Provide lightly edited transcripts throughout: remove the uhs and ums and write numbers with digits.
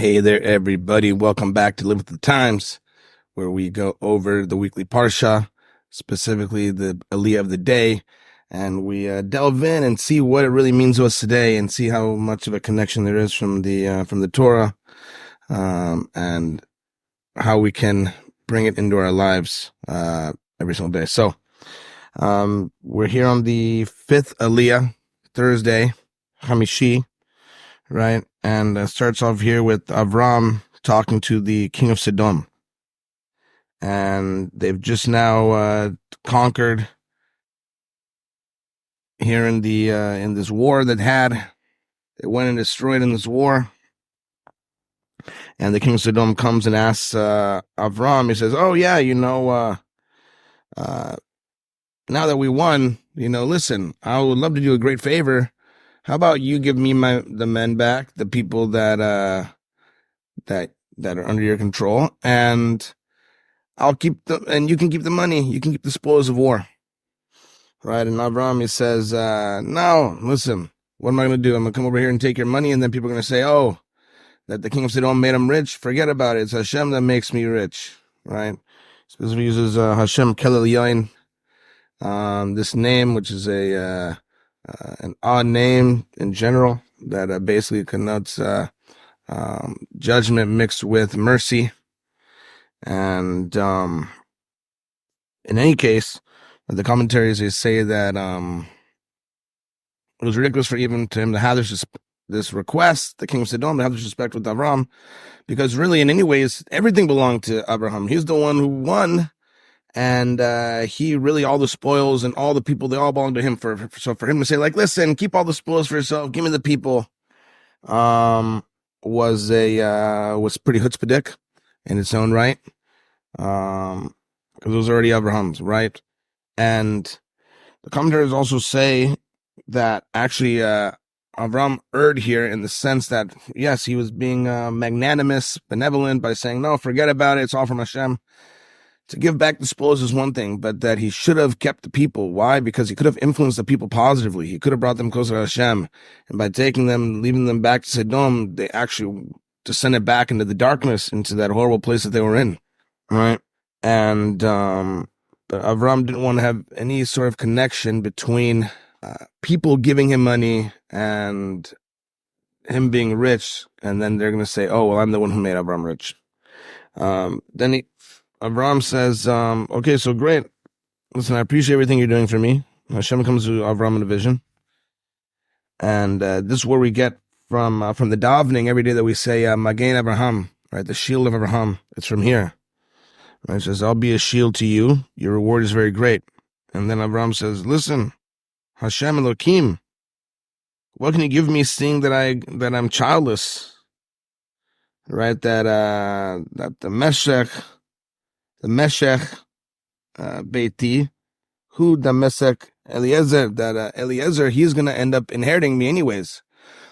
Hey there, everybody. Welcome back to Live with the Times, where we go over the weekly Parsha, specifically the Aliyah of the day, and we delve in and see what it really means to us today, and see how much of a connection there is from the Torah, and how we can bring it into our lives every single day. So, we're here on the 5th Aliyah, Thursday, Hamishi, right? And starts off here with Avraham talking to the King of Sodom. And they've just now conquered here in this war that had. They went and destroyed in this war. And the King of Sodom comes and asks Avraham, he says, oh yeah, now that we won, listen, I would love to do a great favor. How about you give me the men back, the people that are under your control, and I'll keep and you can keep the money, you can keep the spoils of war. Right? And Avraham, he says, no, listen, what am I going to do? I'm going to come over here and take your money, and then people are going to say, oh, that the King of Sodom made him rich. Forget about it. It's Hashem that makes me rich. Right? Specifically uses Hashem Kelel Yain, this name, which is an odd name in general that basically connotes judgment mixed with mercy. And in any case, the commentaries, they say that it was ridiculous for even to him to have this request, the King of Sodom, to have this respect with Avraham, because really in any ways everything belonged to Abraham. He's the one who won. And he really, all the spoils and all the people, they all belong to him. So for him to say, like, listen, keep all the spoils for yourself, give me the people, was pretty chutzpahdik in its own right, because it was already Abraham's, right? And the commentators also say that actually Avraham erred here in the sense that, yes, he was being magnanimous, benevolent by saying, no, forget about it, it's all from Hashem. To give back the spoils is one thing, but that he should have kept the people. Why? Because he could have influenced the people positively. He could have brought them closer to Hashem. And by taking them, leaving them back to Sodom, they actually descended back into the darkness, into that horrible place that they were in. Right? And Avraham didn't want to have any sort of connection between people giving him money and him being rich. And then they're going to say, oh, well, I'm the one who made Avraham rich. Then Avraham says, okay, so great. Listen, I appreciate everything you're doing for me. Hashem comes to Avraham in a vision. And this is where we get from the davening every day that we say, Magen Avraham, right? The shield of Avraham. It's from here. Right? It says, I'll be a shield to you. Your reward is very great. And then Avraham says, listen, Hashem Elokim, what can you give me seeing that I'm childless? Right? That the Meshech Beiti, who the Meshech Eliezer, that Eliezer, he's going to end up inheriting me anyways.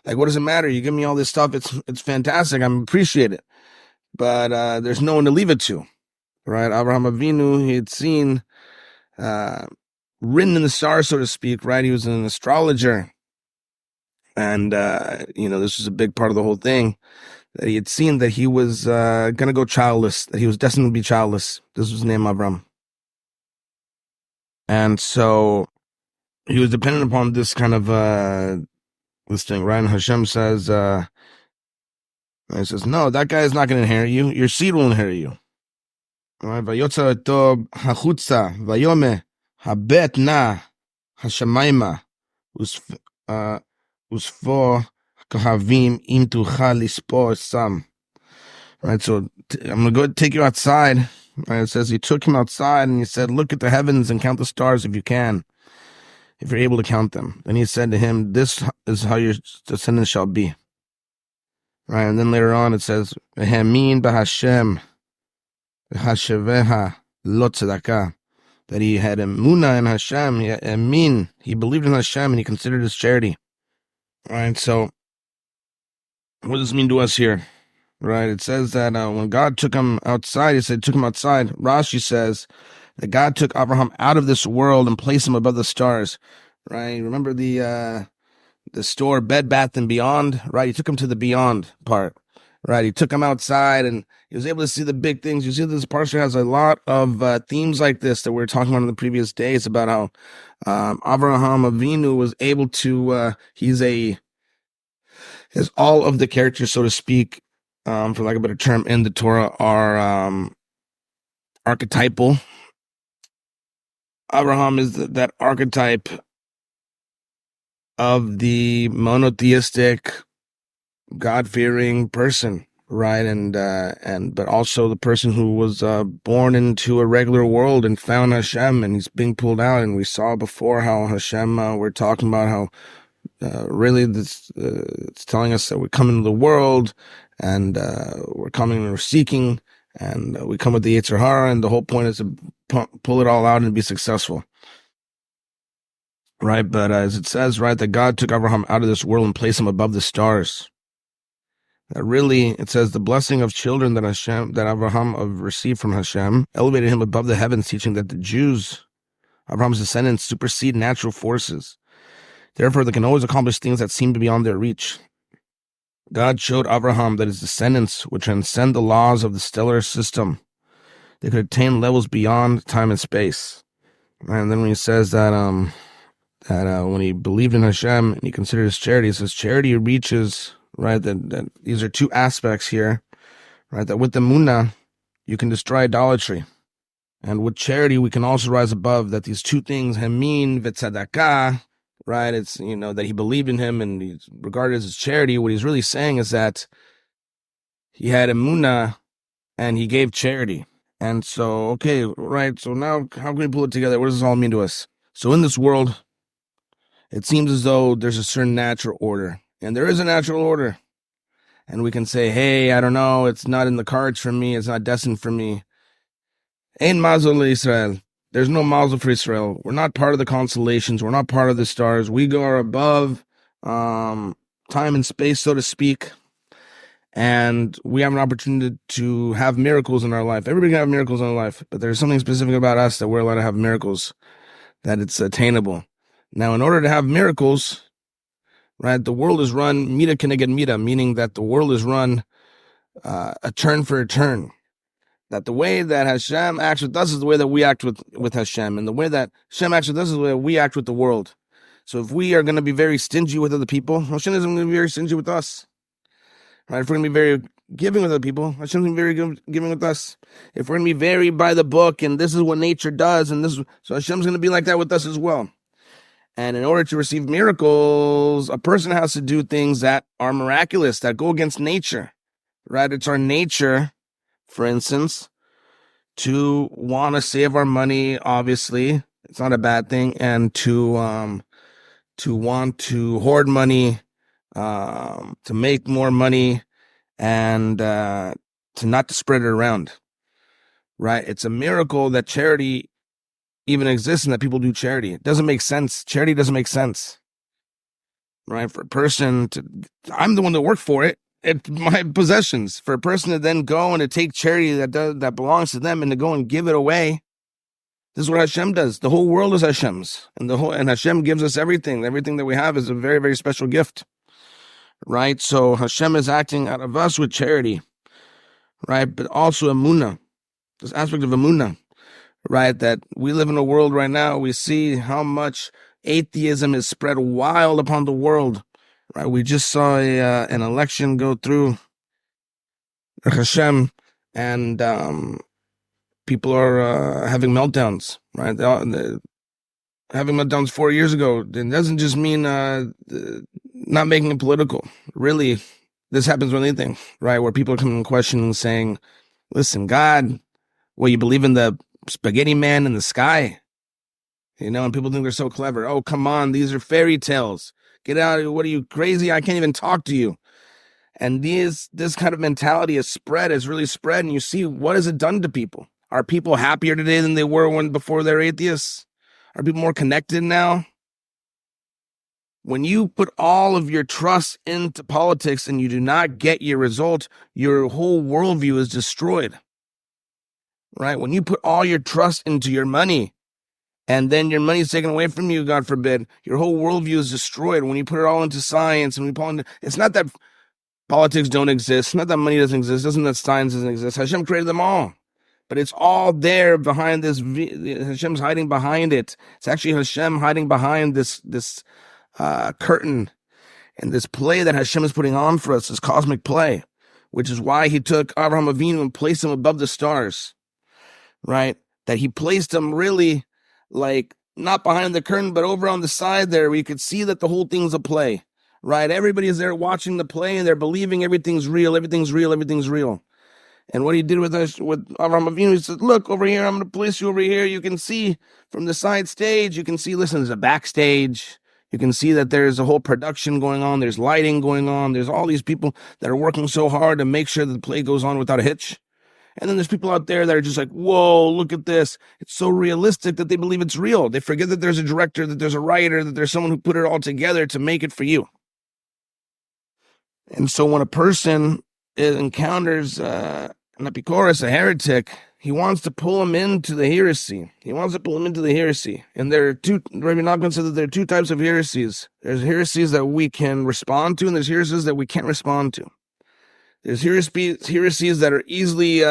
Like, what does it matter? You give me all this stuff. It's fantastic. I appreciate it. But there's no one to leave it to. Right? Avraham Avinu, he had seen written in the stars, so to speak, right? He was an astrologer. And, this was a big part of the whole thing. That he had seen that he was going to go childless, that he was destined to be childless. This was the name Avram. And so he was dependent upon this kind of this thing, right? And Hashem says, he says, no, that guy is not going to inherit you. Your seed will inherit you. All right? Vayotza eto hachutza vayome habet na hashamayma usfo kohavim im tucha lispor sam. Right, so I'm going to go take you outside. Right, it says he took him outside and he said, look at the heavens and count the stars if you can, if you're able to count them. Then he said to him, this is how your descendants shall be. Right, and then later on it says, V'hemin b'Hashem v'hasheveha lo tzedakah, that he had Emunah in Hashem, he believed in Hashem and he considered his charity. Right, so what does this mean to us here? Right, it says that when God took him outside, he said, took him outside. Rashi says that God took Abraham out of this world and placed him above the stars. Right, remember the store Bed Bath and Beyond? Right, he took him to the beyond part. right? He took him outside and he was able to see the big things. You see, this Parsha has a lot of themes like this that we were talking about in the previous days about how Avraham Avinu was able to, has all of the characters, so to speak, for lack of a better term, in the Torah are archetypal. Abraham is that archetype of the monotheistic, God-fearing person, right? But also the person who was born into a regular world and found Hashem, and he's being pulled out. And we saw before how Hashem, we're talking about how really this it's telling us that we come into the world and we're coming and we're seeking, and we come with the Yetzer Hara, and the whole point is to pull it all out and be successful. Right, but as it says, right, that God took Abraham out of this world and placed him above the stars. That really, it says, the blessing of children that Avraham received from Hashem elevated him above the heavens, teaching that the Jews, Abraham's descendants, supersede natural forces. Therefore, they can always accomplish things that seem to be beyond their reach. God showed Abraham that his descendants would transcend the laws of the stellar system. They could attain levels beyond time and space. And then when he says that when he believed in Hashem and he considered his charity, it says charity reaches, right, that these are two aspects here, right, that with the Emunah, you can destroy idolatry. And with charity, we can also rise above that. These two things, Hamin v'Tzedakah, right, it's, that he believed in him and he's regarded as his charity. What he's really saying is that he had Emunah and he gave charity. And so, okay, right, so now how can we pull it together? What does this all mean to us? So in this world, it seems as though there's a certain natural order. And there is a natural order. And we can say, hey, I don't know, it's not in the cards for me, it's not destined for me. Ein mazel Israel. There's no mazel for Israel. We're not part of the constellations. We're not part of the stars. We go above time and space, so to speak. And we have an opportunity to have miracles in our life. Everybody can have miracles in their life, but there's something specific about us that we're allowed to have miracles, that it's attainable. Now, in order to have miracles, right, the world is run mita keneged mita, meaning that the world is run a turn for a turn. That the way that Hashem acts with us is the way that we act with Hashem, and the way that Hashem acts with us is the way we act with the world. So if we are going to be very stingy with other people, Hashem isn't going to be very stingy with us. Right? If we're going to be very giving with other people, Hashem's going to be very giving with us. If we're going to be very by the book, and this is what nature does, so Hashem's going to be like that with us as well. And in order to receive miracles, a person has to do things that are miraculous, that go against nature. Right? It's our nature, for instance, to want to save our money. Obviously, it's not a bad thing, and to want to hoard money, to make more money, and to not to spread it around. Right? It's a miracle that charity even exists and that people do charity. It doesn't make sense. Charity doesn't make sense. Right? For a person I'm the one that worked for it. It's my possessions. For a person to then go and to take charity that belongs to them and to go and give it away, this is what Hashem does. The whole world is Hashem's, and Hashem gives us everything. Everything that we have is a very, very special gift, right? So Hashem is acting out of us with charity, right? But also Emunah, this aspect of Emunah, right? That we live in a world right now. We see how much atheism is spread wild upon the world. Right, we just saw an election go through Hashem, and people are having meltdowns. Right, they're having meltdowns 4 years ago. It doesn't just mean not making it political. Really, this happens with anything, right? Where people are coming in question and saying, "Listen, God, you believe in the spaghetti man in the sky?" And people think they're so clever. Oh, come on, these are fairy tales. Get out! What are you, crazy? I can't even talk to you. And this kind of mentality is really spread, and you see what has it done to people. Are people happier today than they were before they're atheists? Are people more connected now? When you put all of your trust into politics and you do not get your result, your whole worldview is destroyed. Right? When you put all your trust into your money, and then your money is taken away from you, God forbid, your whole worldview is destroyed. When you put it all into science, and it's not that Politics don't exist. Not that money doesn't exist. Doesn't that science doesn't exist. Hashem created them all. But it's all there behind this. Hashem's hiding behind it. It's actually Hashem hiding behind this curtain and this play that Hashem is putting on for us, this cosmic play, which is why he took Avraham Avinu and placed him above the stars, right? That he placed him really like not behind the curtain, but over on the side there where you could see that the whole thing's a play, right? Everybody is there watching the play and they're believing everything's real, everything's real, everything's real. And what he did with Avraham Avinu, he said, look, over here, I'm going to place you over here. You can see from the side stage, you can see, listen, there's a backstage. You can see that there's a whole production going on. There's lighting going on. There's all these people that are working so hard to make sure that the play goes on without a hitch. And then there's people out there that are just like, whoa, look at this. It's so realistic that they believe it's real. They forget that there's a director, that there's a writer, that there's someone who put it all together to make it for you. And so when a person encounters an apikoros, a heretic, he wants to pull him into the heresy. And there are Rabbi Nachman said that there are two types of heresies. There's heresies that we can respond to, and there's heresies that we can't respond to. There's heresies that are easily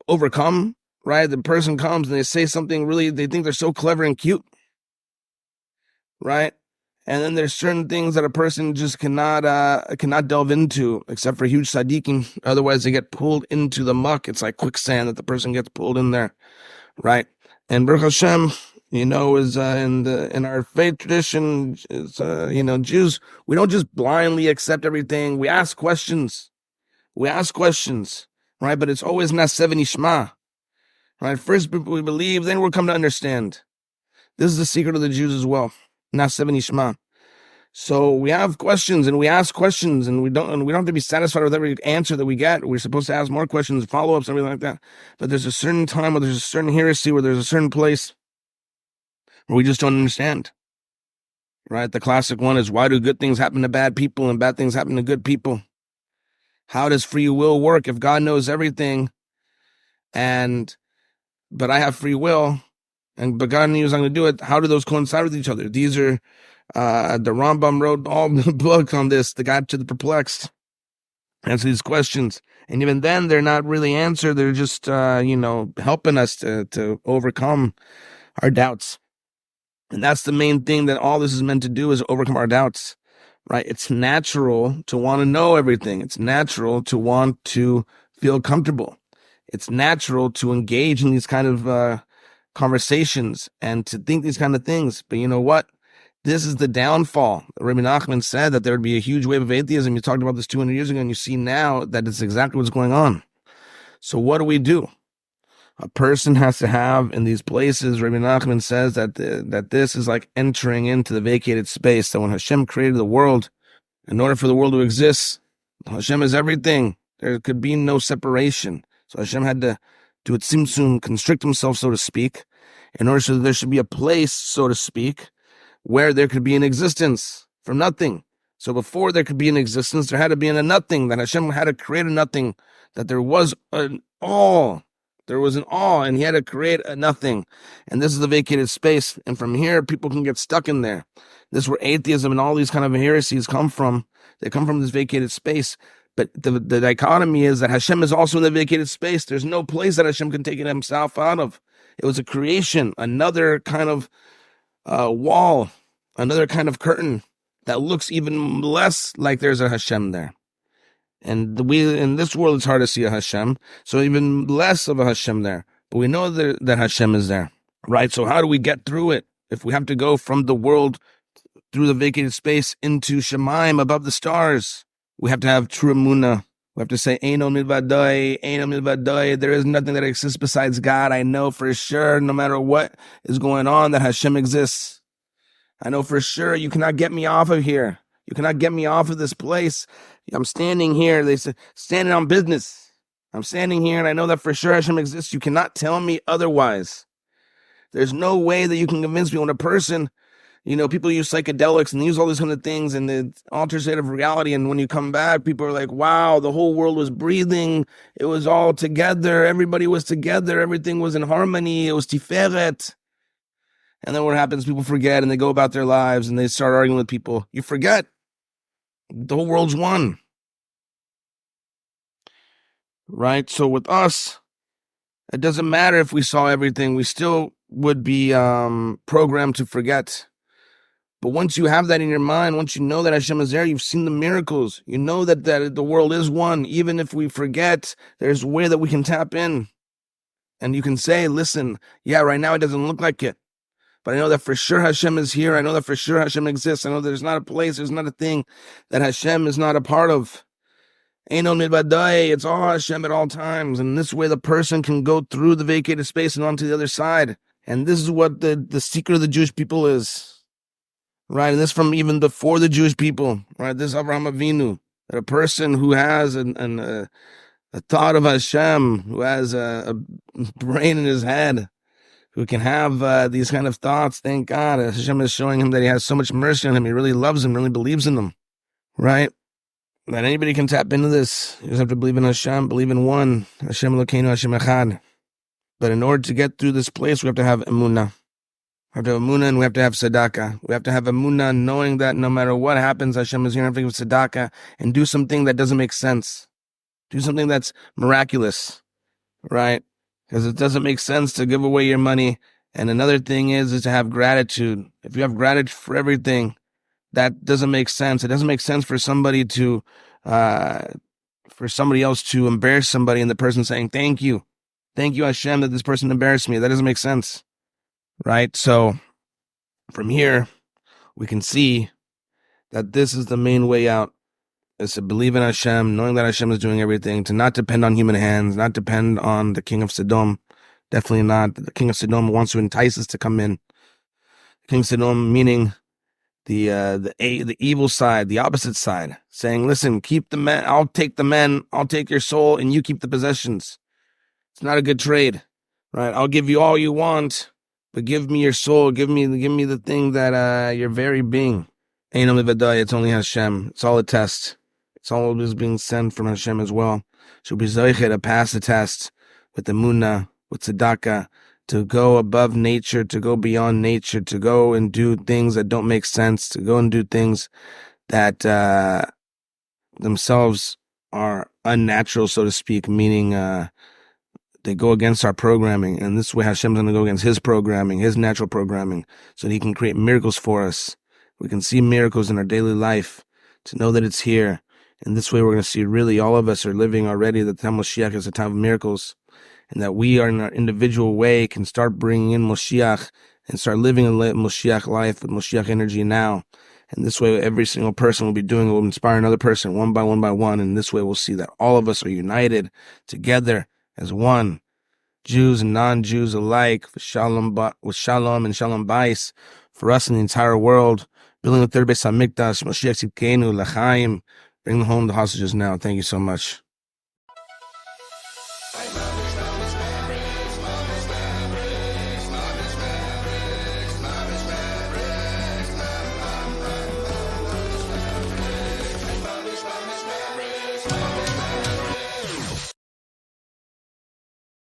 overcome, right? The person comes and they say something really, they think they're so clever and cute, right? And then there's certain things that a person just cannot delve into, except for huge tzaddikim. Otherwise, they get pulled into the muck. It's like quicksand that the person gets pulled in there, right? And Baruch Hashem, is in our faith tradition, is Jews, we don't just blindly accept everything. We ask questions, right? But it's always not 70 shema, right? First we believe, then we'll come to understand. This is the secret of the Jews as well. Not 70 shema. So we have questions and we ask questions and we don't have to be satisfied with every answer that we get. We're supposed to ask more questions, follow-ups, everything like that. But there's a certain time where there's a certain heresy, where there's a certain place where we just don't understand. Right? The classic one is, why do good things happen to bad people and bad things happen to good people? How does free will work if God knows everything but I have free will? But God knew He was not going to do it. How do those coincide with each other? These are the Rambam wrote all the books on this, the Guide to the Perplexed. Answer these questions, and even then, they're not really answered. They're just helping us to overcome our doubts, and that's the main thing that all this is meant to do, is overcome our doubts. Right? It's natural to want to know everything. It's natural to want to feel comfortable. It's natural to engage in these kind of conversations and to think these kind of things. But you know what? This is the downfall. Rabbi Nachman said that there would be a huge wave of atheism. You talked about this 200 years ago, and you see now that it's exactly what's going on. So what do? A person has to have in these places, Rabbi Nachman says that this is like entering into the vacated space, that when Hashem created the world, in order for the world to exist, Hashem is everything. There could be no separation. So Hashem had to do a tzimtzum, constrict himself, so to speak, in order so that there should be a place, so to speak, where there could be an existence from nothing. So before there could be an existence, there had to be a nothing, that Hashem had to create a nothing, that there was an all. There was an all, and He had to create a nothing. And this is the vacated space. And from here, people can get stuck in there. This is where atheism and all these kind of heresies come from. They come from this vacated space. But the dichotomy is that Hashem is also in the vacated space. There's no place that Hashem can take it Himself out of. It was a creation, another kind of wall, another kind of curtain that looks even less like there's a Hashem there. And in this world, it's hard to see a Hashem, so even less of a Hashem there. But we know that Hashem is there, right? So how do we get through it? If we have to go from the world through the vacated space into Shemaim, above the stars, we have to have true Emunah. We have to say, Eino milvadai, there is nothing that exists besides God. I know for sure, no matter what is going on, that Hashem exists. I know for sure you cannot get me off of here. You cannot get me off of this place. I'm standing here. They say, standing on business. I'm standing here, and I know that for sure Hashem exists. You cannot tell me otherwise. There's no way that you can convince me when a person, people use psychedelics and use all these kind of things and the altered state of reality. And when you come back, people are like, wow, the whole world was breathing. It was all together. Everybody was together. Everything was in harmony. It was tiferet. And then what happens? People forget and they go about their lives and they start arguing with people. You forget. The whole world's one. Right? So with us, it doesn't matter if we saw everything. We still would be programmed to forget. But once you have that in your mind, once you know that Hashem is there, you've seen the miracles. You know that the world is one. Even if we forget, there's a way that we can tap in. And you can say, listen, yeah, right now it doesn't look like it. But I know that for sure Hashem is here. I know that for sure Hashem exists. I know there's not a place, there's not a thing that Hashem is not a part of. Ain't no midvadai, it's all Hashem at all times. And this way the person can go through the vacated space and onto the other side. And this is what the secret of the Jewish people is. Right, and this from even before the Jewish people, right? This Avraham Avinu, a person who has a thought of Hashem, who has a brain in his head, who can have these kind of thoughts. Thank God, Hashem is showing him that he has so much mercy on him. He really loves him, really believes in them, right? That anybody can tap into this. You just have to believe in Hashem, believe in one, Hashem Elokeinu, Hashem Echad. But in order to get through this place, we have to have Emunah. We have to have Emunah and we have to have Tzedakah. We have to have Emunah knowing that no matter what happens, Hashem is here and have Tzedakah and do something that doesn't make sense. Do something that's miraculous, right? Because it doesn't make sense to give away your money. And another thing is to have gratitude. If you have gratitude for everything, that doesn't make sense. It doesn't make sense for somebody to, for somebody else to embarrass somebody and the person saying, thank you Hashem that this person embarrassed me. That doesn't make sense. Right? So from here, we can see that this is the main way out, is to believe in Hashem, knowing that Hashem is doing everything, to not depend on human hands, not depend on the King of Sodom. Definitely not. The King of Sodom wants to entice us to come in. King of Sodom meaning the evil side, the opposite side, saying, listen, keep the men, I'll take the men, I'll take your soul, and you keep the possessions. It's not a good trade, right? I'll give you all you want, but give me your soul. Give me the thing that your very being. Ain't no midvadai, it's only Hashem. It's all a test. It's all is being sent from Hashem as well. So be zoiche to pass the test with Emunah, with Tzedakah, to go above nature, to go beyond nature, to go and do things that don't make sense, to go and do things that themselves are unnatural, so to speak, meaning they go against our programming. And this way Hashem's going to go against his programming, his natural programming, so that he can create miracles for us. We can see miracles in our daily life, to know that it's here. And this way we're going to see really all of us are living already that the time of Moshiach is a time of miracles, and that we are in our individual way can start bringing in Moshiach and start living a Moshiach life with Moshiach energy now. And this way every single person will be doing it, will inspire another person one by one. And this way we'll see that all of us are united together as one, Jews and non-Jews alike, with shalom and shalom bais for us in the entire world. Building the third Beis Hamikdash, Moshiach Tzidkenu, L'chaim. Bring home the hostages now. Thank you so much.